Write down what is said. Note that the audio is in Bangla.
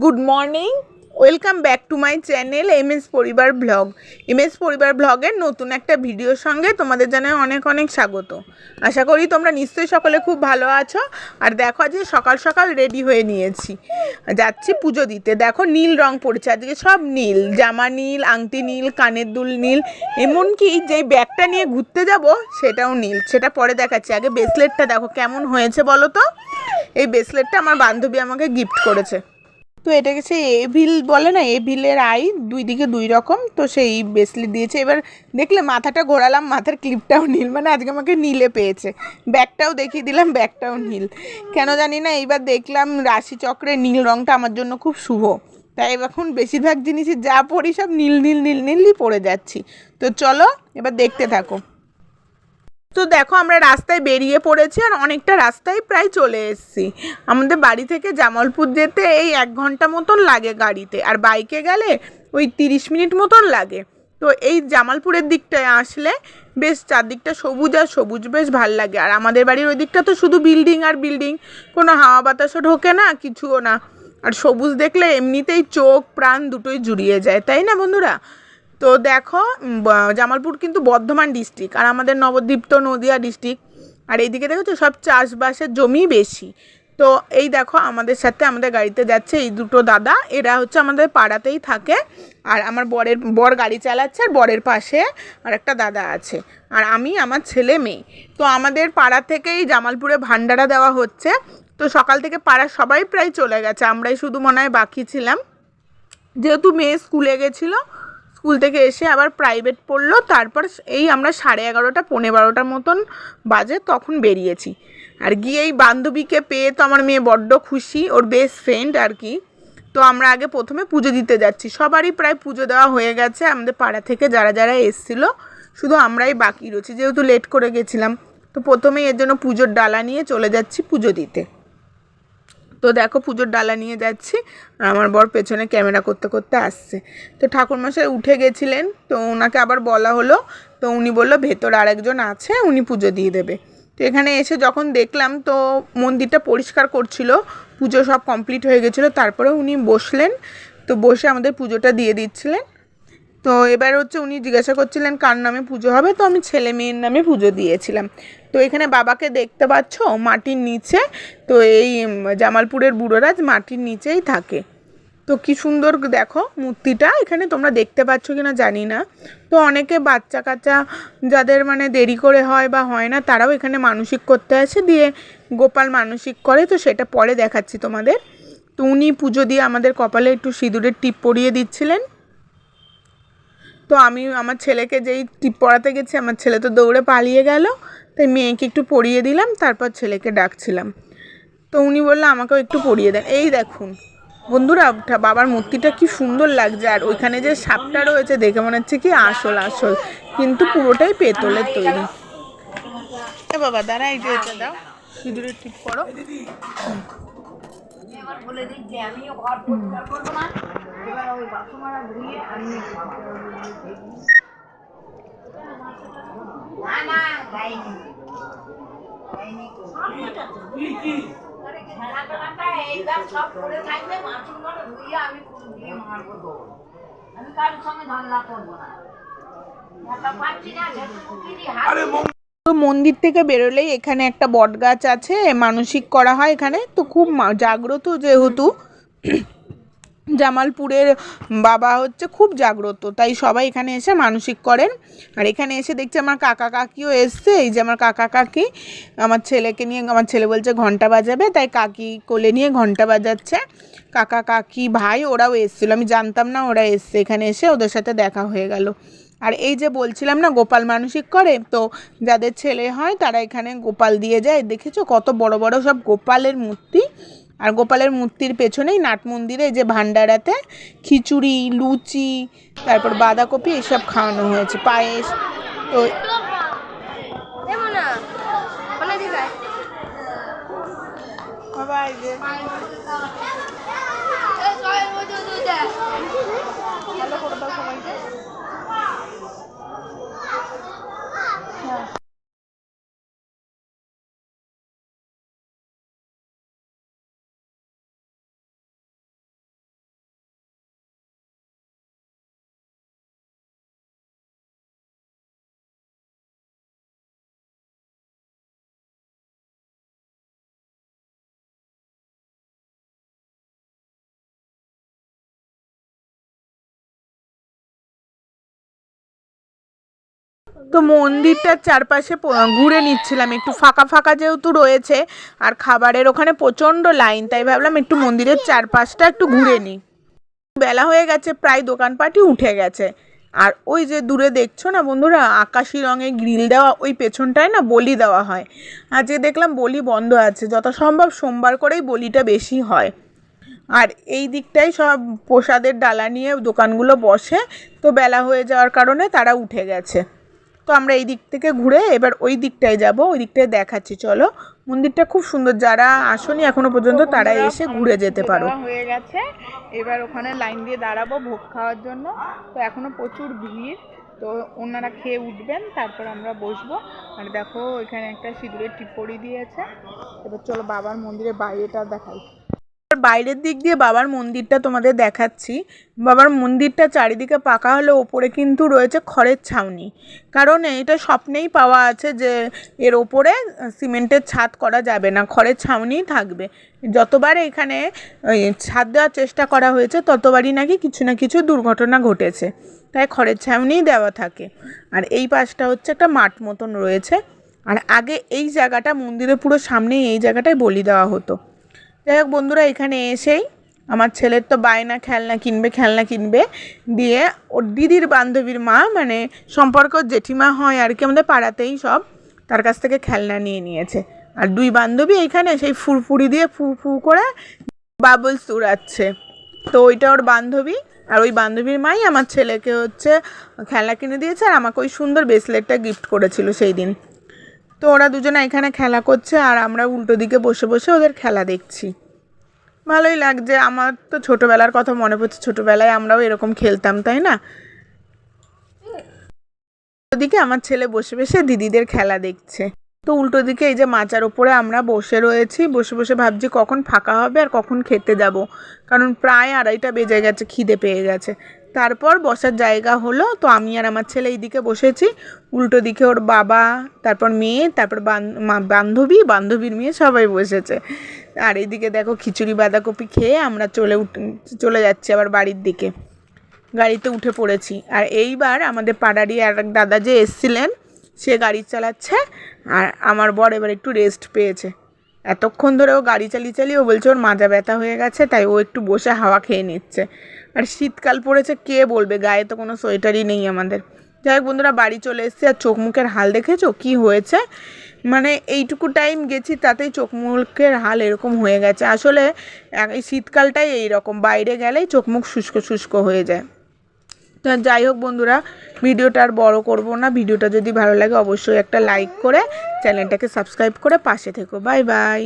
Good morning, welcome back to my channel MS পরিবার ব্লগ। এমএস পরিবার ব্লগের নতুন একটা ভিডিওর সঙ্গে তোমাদের জানাই অনেক অনেক স্বাগত। আশা করি তোমরা নিশ্চয়ই সকলে খুব ভালো আছো। আর দেখো আজকে সকাল সকাল রেডি হয়ে নিয়েছি, যাচ্ছি পুজো দিতে। দেখো নীল রং পড়েছে আজকে, সব নীল, জামা নীল, আংটি নীল, কানের দুল নীল, এমনকি যেই ব্যাগটা নিয়ে ঘুরতে যাব সেটাও নীল। সেটা পরে দেখাচ্ছি, আগে ব্রেসলেটটা দেখো কেমন হয়েছে বলো তো। এই ব্রেসলেটটা আমার বান্ধবী আমাকে গিফট করেছে। তো এটাকে সেই এভিল বলে না, এভিলের আই, দুই দিকে দুই রকম, তো সেই ব্রেসলেট দিয়েছে। এবার দেখলে মাথাটা ঘোরালাম, মাথার ক্লিপটাও নীল, মানে আজকে আমাকে নীলে পেয়েছে। ব্যাগটাও দেখিয়ে দিলাম, ব্যাগটাও নীল। কেন জানি না, এইবার দেখলাম রাশিচক্রে নীল রঙটা আমার জন্য খুব শুভ, তাই এখন বেশিরভাগ জিনিসই যা পড়ি সব নীল নীল নীল নীলই পড়ে যাচ্ছি। তো চলো এবার দেখতে থাকো। তো দেখো আমরা রাস্তায় বেরিয়ে পড়েছি, আর অনেকটা রাস্তায় প্রায় চলে এসেছি। আমাদের বাড়ি থেকে জামালপুর যেতে এই 1 ঘন্টা মতন লাগে গাড়িতে, আর বাইকে গেলে ওই 30 মিনিট মতন লাগে। তো এই জামালপুরের দিকটায় আসলে বেশ চারদিকটা সবুজ আর সবুজ, বেশ ভাল লাগে। আর আমাদের বাড়ির ওই দিকটা তো শুধু বিল্ডিং আর বিল্ডিং, কোনো হাওয়া বাতাসও ঢোকে না, কিছুও না। আর সবুজ দেখলে এমনিতেই চোখ প্রাণ দুটোই জুড়িয়ে যায়, তাই না বন্ধুরা? তো দেখো জামালপুর কিন্তু বর্ধমান ডিস্ট্রিক্ট, আর আমাদের নবদ্বীপ তো নদিয়া ডিস্ট্রিক্ট। আর এইদিকে দেখো তো সব চাষবাসের জমি বেশি। তো এই দেখো আমাদের সাথে আমাদের গাড়িতে যাচ্ছে এই দুটো দাদা, এরা হচ্ছে আমাদের পাড়াতেই থাকে। আর আমার বর গাড়ি চালাচ্ছে, আর বরের পাশে আর একটা দাদা আছে, আর আমি, আমার ছেলে মেয়ে। তো আমাদের পাড়া থেকেই জামালপুরে ভান্ডারা দেওয়া হচ্ছে। তো সকাল থেকে পাড়ার সবাই প্রায় চলে গেছে, আমরাই শুধু মনে হয় বাকি ছিলাম, যেহেতু মেয়ে স্কুলে গেছিলো। স্কুল থেকে এসে আবার প্রাইভেট পড়লো, তারপর এই আমরা 11:30 পৌনে 12টার মতন বাজে তখন বেরিয়েছি। আর গিয়ে এই বান্ধবীকে পেয়ে তো আমার মেয়ে বড্ড খুশি, ওর বেস্ট ফ্রেন্ড আর কি। তো আমরা আগে প্রথমে পুজো দিতে যাচ্ছি, সবারই প্রায় পুজো দেওয়া হয়ে গেছে আমাদের পাড়া থেকে যারা যারা এসেছিলো, শুধু আমরাই বাকি রয়েছি যেহেতু লেট করে গেছিলাম। তো প্রথমেই এর জন্য পুজোর ডালা নিয়ে চলে যাচ্ছি পুজো দিতে। তো দেখো পুজোর ডালা নিয়ে যাচ্ছি, আর আমার বর পেছনে ক্যামেরা করতে করতে আসছে। তো ঠাকুরমশাই উঠে গেছিলেন, তো ওনাকে আবার বলা হলো, তো উনি বললো ভেতর আরেকজন আছে, উনি পুজো দিয়ে দেবে। তো এখানে এসে যখন দেখলাম, তো মন্দিরটা পরিষ্কার করছিল, পুজো সব কমপ্লিট হয়ে গেছিলো, তারপরে উনি বসলেন। তো বসে আমাদের পুজোটা দিয়ে দিচ্ছিলেন। তো এবার হচ্ছে উনি জিজ্ঞাসা করছিলেন কার নামে পুজো হবে, তো আমি ছেলে মেয়ের নামে পুজো দিয়েছিলাম। তো এখানে বাবাকে দেখতে পাচ্ছ মাটির নিচে, তো এই জামালপুরের বুড়োরাজ মাটির নিচেই থাকে। তো কি সুন্দর দেখো মূর্তিটা, এখানে তোমরা দেখতে পাচ্ছ কিনা জানি না। তো অনেকে বাচ্চা কাচ্চা যাদের মানে দেরি করে হয় বা হয় না, তারাও এখানে মানসিক করতে আসে, দিয়ে গোপাল মানসিক করে। তো সেটা পরে দেখাচ্ছি তোমাদের। তো উনি পুজো দিয়ে আমাদের কপালে একটু সিঁদুরের টিপ পরিয়ে দিচ্ছিলেন। তো আমি আমার ছেলেকে যেই টিপ পড়াতে গেছি, আমার ছেলে তো দৌড়ে পালিয়ে গেল, তাই মেয়েকে একটু পরিয়ে দিলাম, তারপর ছেলেকে ডাকছিলাম। তো উনি বললো আমাকেও একটু পরিয়ে দেন। এই দেখুন বন্ধুরা, বাবার মূর্তিটা কি সুন্দর লাগছে, আর ওইখানে যে সাপটা রয়েছে দেখে মনে হচ্ছে কি আসল আসল, কিন্তু পুরোটাই পেতলের তৈরি। বাবা দাঁড়া, এই যে এটা দাও, সিঁদুরের টিপ করো। বলে দিচ্ছি আমিও ঘর পরিষ্কার করবো না, এবার ওই বাথরুমটা ধুয়ে আমি না না যাইনি সব করে থাকবে, বাথরুমটা ধুয়ে আমি দিয়ে মারবো তো, আমি কারোর সঙ্গে ঝগড়া করবো না, পাচ্ছি না। তো মন্দির থেকে বেরোলেই এখানে একটা বট গাছ আছে, মানসিক করা হয় এখানে। তো খুব জাগ্রত, যেহেতু জামালপুরের বাবা হচ্ছে খুব জাগ্রত, তাই সবাই এখানে এসে মানসিক করেন। আর এখানে এসে দেখছি আমার কাকা কাকিও এসছে, এই যে আমার কাকা কাকি আমার ছেলেকে নিয়ে, আমার ছেলে বলছে ঘন্টা বাজাবে, তাই কাকি কোলে নিয়ে ঘন্টা বাজাচ্ছে। কাকা কাকি ভাই ওরাও এসেছিলো, আমি জানতাম না ওরা এসছে, এখানে এসে ওদের সাথে দেখা হয়ে গেল। আর এই যে বলছিলাম না গোপাল মানসিক করে, তো যাদের ছেলে হয় তারা এখানে গোপাল দিয়ে যায়। দেখেছো কত বড় বড় সব গোপালের মূর্তি। আর গোপালের মূর্তির পেছনেই নাট মন্দিরে যে ভান্ডারাতে খিচুড়ি, লুচি, তারপর বাঁধাকপি এসব খাওয়ানো হয়েছে, পায়েস। তো ভালো করে দাও সবাইকে। তো মন্দিরটার চারপাশে ঘুরে নিচ্ছিলাম, একটু ফাঁকা ফাঁকা যেহেতু রয়েছে আর খাবারের ওখানে প্রচণ্ড লাইন, তাই ভাবলাম একটু মন্দিরের চারপাশটা একটু ঘুরে নিই। বেলা হয়ে গেছে, প্রায় দোকানপাটই উঠে গেছে। আর ওই যে দূরে দেখছো না বন্ধুরা, আকাশি রঙের গ্রিল দেওয়া, ওই পেছনটায় না বলি দেওয়া হয়। আজকে দেখলাম বলি বন্ধ আছে, যত সম্ভব সোমবার করেই বলিটা বেশি হয়। আর এই দিকটাই সব প্রসাদের ডালা নিয়ে দোকানগুলো বসে, তো বেলা হয়ে যাওয়ার কারণে তারা উঠে গেছে। তো আমরা এই দিক থেকে ঘুরে এবার ওই দিকটায় যাব, ওই দিকটায় দেখাচ্ছি চলো। মন্দিরটা খুব সুন্দর, যারা আসনি এখনো পর্যন্ত তারা এসে ঘুরে যেতে পারো। হয়ে গেছে, এবার ওখানে লাইন দিয়ে দাঁড়াবো ভোগ খাওয়ার জন্য। তো এখনো প্রচুর ভিড়, তো ওনারা খেয়ে উঠবেন তারপর আমরা বসবো। আর দেখো এখানে একটা সিঁদুরের টিপড়ি দিয়েছে। এবার চলো বাবার মন্দিরের বাইরেটা দেখাই। বাইরের দিক দিয়ে বাবার মন্দিরটা তোমাদের দেখাচ্ছি। বাবার মন্দিরটা চারিদিকে পাকা হলেও ওপরে কিন্তু রয়েছে খড়ের ছাউনি, কারণ এটা স্বপ্নেই পাওয়া আছে যে এর ওপরে সিমেন্টের ছাদ করা যাবে না, খড়ের ছাউনিই থাকবে। যতবার এখানে ছাদ দেওয়ার চেষ্টা করা হয়েছে ততবারই নাকি কিছু না কিছু দুর্ঘটনা ঘটেছে, তাই খড়ের ছাউনিই দেওয়া থাকে। আর এই পাশটা হচ্ছে একটা মাঠ মতন রয়েছে। আর আগে এই জায়গাটা মন্দিরের পুরো সামনেই এই জায়গাটায় বলি দেওয়া হতো। যাই হোক বন্ধুরা, এখানে এসেই আমার ছেলের তো বায়না খেলনা কিনবে, দিয়ে ওর দিদির বান্ধবীর মা, মানে সম্পর্ক জেঠিমা হয় আর কি আমাদের পাড়াতেই সব, তার কাছ থেকে খেলনা নিয়ে নিয়েছে। আর দুই বান্ধবী এইখানে সেই ফুরফুরি দিয়ে ফু করে বাবলস উড়াচ্ছে। তো ওইটা ওর বান্ধবী, আর ওই বান্ধবীর মাই আমার ছেলেকে হচ্ছে খেলনা কিনে দিয়েছে, আর আমাকে ওই সুন্দর ব্রেসলেটটা গিফট করেছিল সেই দিন। তো ওরা দুজনে এখানে খেলা করছে আর আমরা উল্টো দিকে বসে বসে ওদের খেলা দেখছি। ভালোই লাগছে, আমার তো ছোটোবেলার কথা মনে পড়ছে, ছোটোবেলায় আমরাও এরকম খেলতাম, তাই না? ওদিকে আমার ছেলে বসে বসে দিদিদের খেলা দেখছে। তো উল্টো দিকে এই যে মাচার ওপরে আমরা বসে রয়েছি, বসে বসে ভাবছি কখন ফাঁকা হবে আর কখন খেতে যাব, কারণ প্রায় 2:30 বেজে গেছে, খিদে পেয়ে গেছে। তারপর বসার জায়গা হলো, তো আমি আর আমার ছেলে এইদিকে বসেছি, উল্টো দিকে ওর বাবা, তারপর মেয়ে, তারপর বান্ধবীর মেয়ে সবাই বসেছে। আর এইদিকে দেখো খিচুড়ি বাঁধাকপি খেয়ে আমরা চলে যাচ্ছি আবার বাড়ির দিকে। গাড়িতে উঠে পড়েছি। আর এইবার আমাদের পাড়ারই আর এক দাদা যে এসছিলেন, সে গাড়ি চালাচ্ছে, আর আমার বর এবার একটু রেস্ট পেয়েছে। এতক্ষণ ধরে ও গাড়ি চালিয়ে ও বলছে ওর মাজা ব্যথা হয়ে গেছে, তাই ও একটু বসে হাওয়া খেয়ে নিচ্ছে। আর শীতকাল পড়েছে, কে বলবে, গায়ে তো কোনো সোয়েটারই নেই আমাদের। যাই হোক বন্ধুরা, বাড়ি চলে এসেছি। আর চোখ মুখের হাল দেখেছো কি হয়েছে, মানে এইটুকু টাইম গেছি তাতেই চোখ মুখের হাল এরকম হয়ে গেছে। আসলে এই শীতকালটাই এইরকম, বাইরে গেলেই চোখ মুখ শুষ্ক হয়ে যায়। তো যাই হোক বন্ধুরা, ভিডিওটা আর বড় করব না। ভিডিওটা যদি ভালো লাগে অবশ্যই একটা লাইক করে চ্যানেলটাকে সাবস্ক্রাইব করে পাশে থেকো। Bye bye.